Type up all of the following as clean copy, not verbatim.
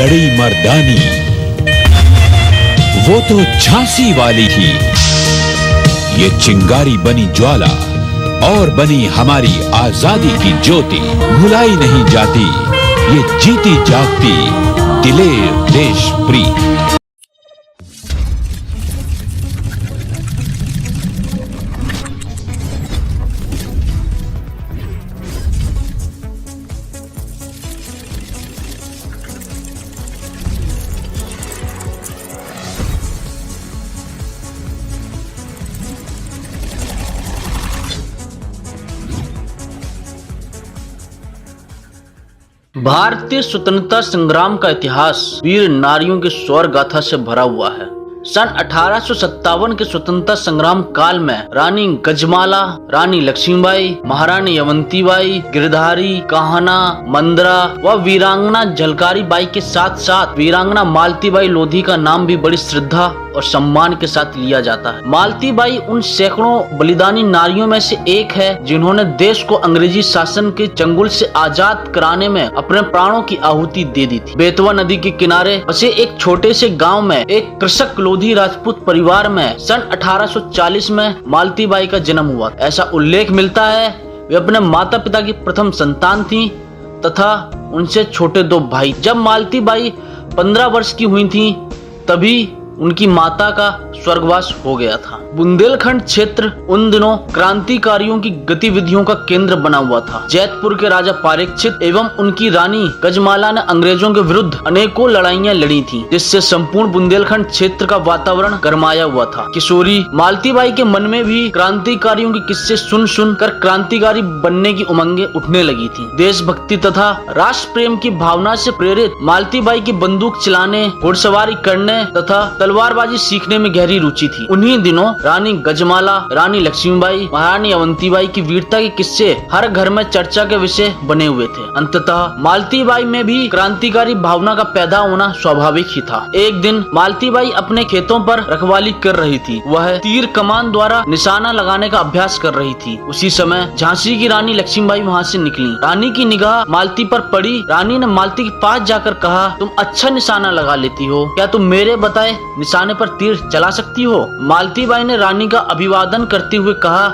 लड़ी मर्दानी, वो तो झांसी वाली थी। ये चिंगारी बनी ज्वाला और बनी हमारी आजादी की ज्योति, भुलाई नहीं जाती ये जीती जागती दिलेर देश प्रीत। भारतीय स्वतंत्रता संग्राम का इतिहास वीर नारियों की शौर्य गाथा से भरा हुआ है। सन 1857 के स्वतंत्रता संग्राम काल में रानी गजमाला, रानी लक्ष्मीबाई, महारानी अवंतीबाई, गिरधारी, कान्हा, मंदरा व वीरांगना झलकारी बाई के साथ साथ वीरांगना मालतीबाई लोधी का नाम भी बड़ी श्रद्धा और सम्मान के साथ लिया जाता है। मालतीबाई उन सैकड़ों बलिदानी नारियों में से एक है जिन्होंने देश को अंग्रेजी शासन के चंगुल से आजाद कराने में अपने प्राणों की आहुति दे दी थी। बेतवा नदी के किनारे बसे एक छोटे से गांव में एक कृषक लोधी राजपूत परिवार में सन 1840 में मालतीबाई का जन्म हुआ। ऐसा उल्लेख मिलता है वे अपने माता पिता की प्रथम संतान थी तथा उनसे छोटे दो भाई। जब मालतीबाई 15 वर्ष की हुई थी तभी उनकी माता का स्वर्गवास हो गया था। बुंदेलखंड क्षेत्र उन दिनों क्रांतिकारियों की गतिविधियों का केंद्र बना हुआ था। जैतपुर के राजा पारीक्षित एवं उनकी रानी गजमाला ने अंग्रेजों के विरुद्ध अनेकों लड़ाइयां लड़ी थीं, जिससे संपूर्ण बुंदेलखंड क्षेत्र का वातावरण गरमाया हुआ था। किशोरी मालतीबाई के मन में भी क्रांतिकारियों के किस्से सुन सुन कर क्रांतिकारी बनने की उमंगें उठने लगी थी। देशभक्ति तथा राष्ट्र प्रेम की भावना से प्रेरित मालतीबाई की बंदूक चलाने, घुड़सवारी करने तथा तलवारबाजी सीखने में गहरी रुचि थी। उन्हीं दिनों रानी गजमाला, रानी लक्ष्मीबाई, महारानी अवंतीबाई की वीरता के किस्से हर घर में चर्चा के विषय बने हुए थे। अंततः मालतीबाई में भी क्रांतिकारी भावना का पैदा होना स्वाभाविक ही था। एक दिन मालतीबाई अपने खेतों पर रखवाली कर रही थी। वह तीर कमान द्वारा निशाना लगाने का अभ्यास कर रही थी। उसी समय झांसी की रानी लक्ष्मीबाई वहाँ से निकली। रानी की निगाह मालती पर पड़ी। रानी ने मालती के पास जाकर कहा, तुम अच्छा निशाना लगा लेती हो, क्या तुम मेरे बताए निशाने पर तीर चला सकती हो? मालतीबाई ने रानी का अभिवादन करते हुए कहा,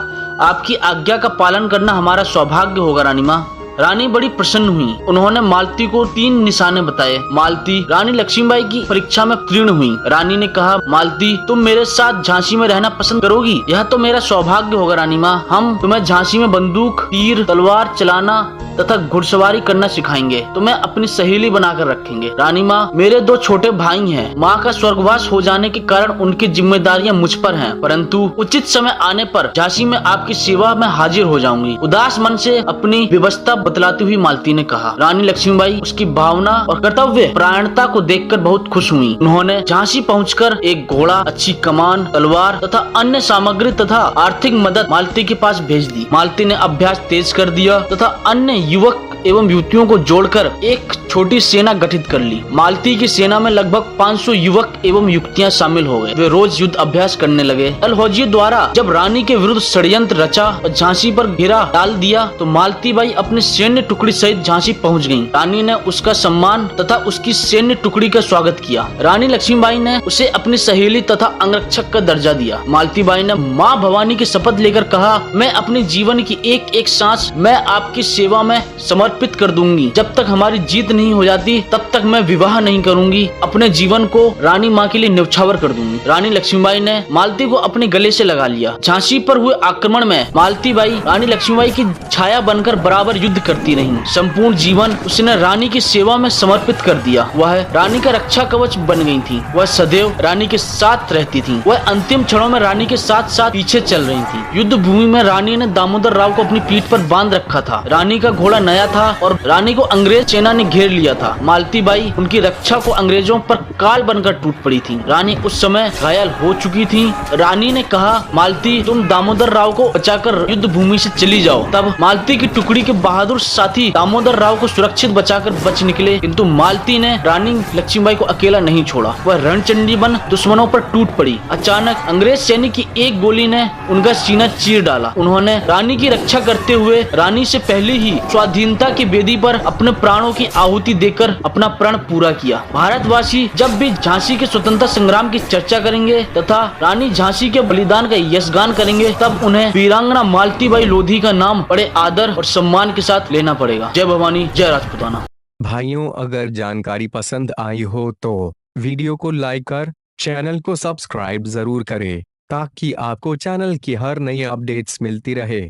आपकी आज्ञा का पालन करना हमारा सौभाग्य होगा रानी माँ। रानी बड़ी प्रसन्न हुई। उन्होंने मालती को 3 निशाने बताए। मालती रानी लक्ष्मीबाई की परीक्षा में उत्तीर्ण हुई। रानी ने कहा, मालती तुम मेरे साथ झांसी में रहना पसंद करोगी? यह तो मेरा सौभाग्य होगा रानी माँ। हम तुम्हें झांसी में बंदूक, तीर, तलवार चलाना तथा घुड़सवारी करना सिखाएंगे। तुम्हें अपनी सहेली बनाकर रखेंगे। रानी माँ, मेरे 2 छोटे भाई हैं। माँ का स्वर्गवास हो जाने के कारण उनकी जिम्मेदारियाँ मुझ पर हैं, परंतु उचित समय आने पर झांसी में आपकी सेवा में हाजिर हो जाऊंगी। उदास मन से अपनी व्यवस्था बतलाती हुई मालती ने कहा। रानी लक्ष्मीबाई उसकी भावना और कर्तव्य परायणता को देखकर बहुत खुश हुई। उन्होंने झांसी पहुंचकर एक घोड़ा, अच्छी कमान, तलवार तथा अन्य सामग्री तथा आर्थिक मदद मालती के पास भेज दी। मालती ने अभ्यास तेज कर दिया तथा अन्य युवक एवं युवतियों को जोड़कर एक छोटी सेना गठित कर ली। मालती की सेना में लगभग 500 युवक एवं युवतियां शामिल हो गए। वे रोज युद्ध अभ्यास करने लगे। डलहौजी द्वारा जब रानी के विरुद्ध षड्यंत्र रचा और झांसी पर घेरा डाल दिया तो मालतीबाई अपने सैन्य टुकड़ी सहित झांसी पहुंच गईं। रानी ने उसका सम्मान तथा उसकी सैन्य टुकड़ी का स्वागत किया। रानी लक्ष्मीबाई ने उसे अपनी सहेली तथा अंगरक्षक का दर्जा दिया। मालतीबाई ने माँ भवानी की शपथ लेकर कहा, मैं अपने जीवन की एक एक सांस मैं आपकी सेवा में समर्पित कर दूंगी। जब तक हमारी जीत नहीं हो जाती तब तक मैं विवाह नहीं करूंगी। अपने जीवन को रानी माँ के लिए न्यौछावर कर दूंगी। रानी लक्ष्मीबाई ने मालती को अपने गले से लगा लिया। झांसी पर हुए आक्रमण में मालतीबाई रानी लक्ष्मीबाई की छाया बनकर बराबर युद्ध करती रही। संपूर्ण जीवन उसने रानी की सेवा में समर्पित कर दिया। वह रानी का रक्षा कवच बन गई थी। वह सदैव रानी के साथ रहती थी। वह अंतिम क्षणों में रानी के साथ साथ पीछे चल रही थी। युद्ध भूमि में रानी ने दामोदर राव को अपनी पीठ पर बांध रखा था। रानी का घोड़ा नया था और रानी को अंग्रेज सेना ने घेर लिया था। मालतीबाई उनकी रक्षा को अंग्रेजों पर काल बनकर टूट पड़ी थी। रानी उस समय घायल हो चुकी थी। रानी ने कहा, मालती तुम दामोदर राव को बचाकर युद्ध भूमि से चली जाओ। तब मालती की टुकड़ी के बहादुर साथी दामोदर राव को सुरक्षित बचाकर बच निकले, किंतु मालती ने रानी लक्ष्मीबाई को अकेला नहीं छोड़ा। वह रणचंडी बन दुश्मनों पर टूट पड़ी। अचानक अंग्रेज सैनिक की एक गोली ने उनका सीना चीर डाला। उन्होंने रानी की रक्षा करते हुए रानी से पहले ही स्वाधीनता की वेदी पर अपने प्राणों की आहुति आहुति देकर अपना प्रण पूरा किया। भारतवासी जब भी झांसी के स्वतंत्रता संग्राम की चर्चा करेंगे तथा रानी झांसी के बलिदान का यशगान करेंगे, तब उन्हें वीरांगना मालती बाई लोधी का नाम बड़े आदर और सम्मान के साथ लेना पड़ेगा। जय भवानी, जय राजपूताना। भाइयों, अगर जानकारी पसंद आई हो तो वीडियो को लाइक कर चैनल को सब्सक्राइब जरूर करें ताकि आपको चैनल की हर नई अपडेट्स मिलती रहे।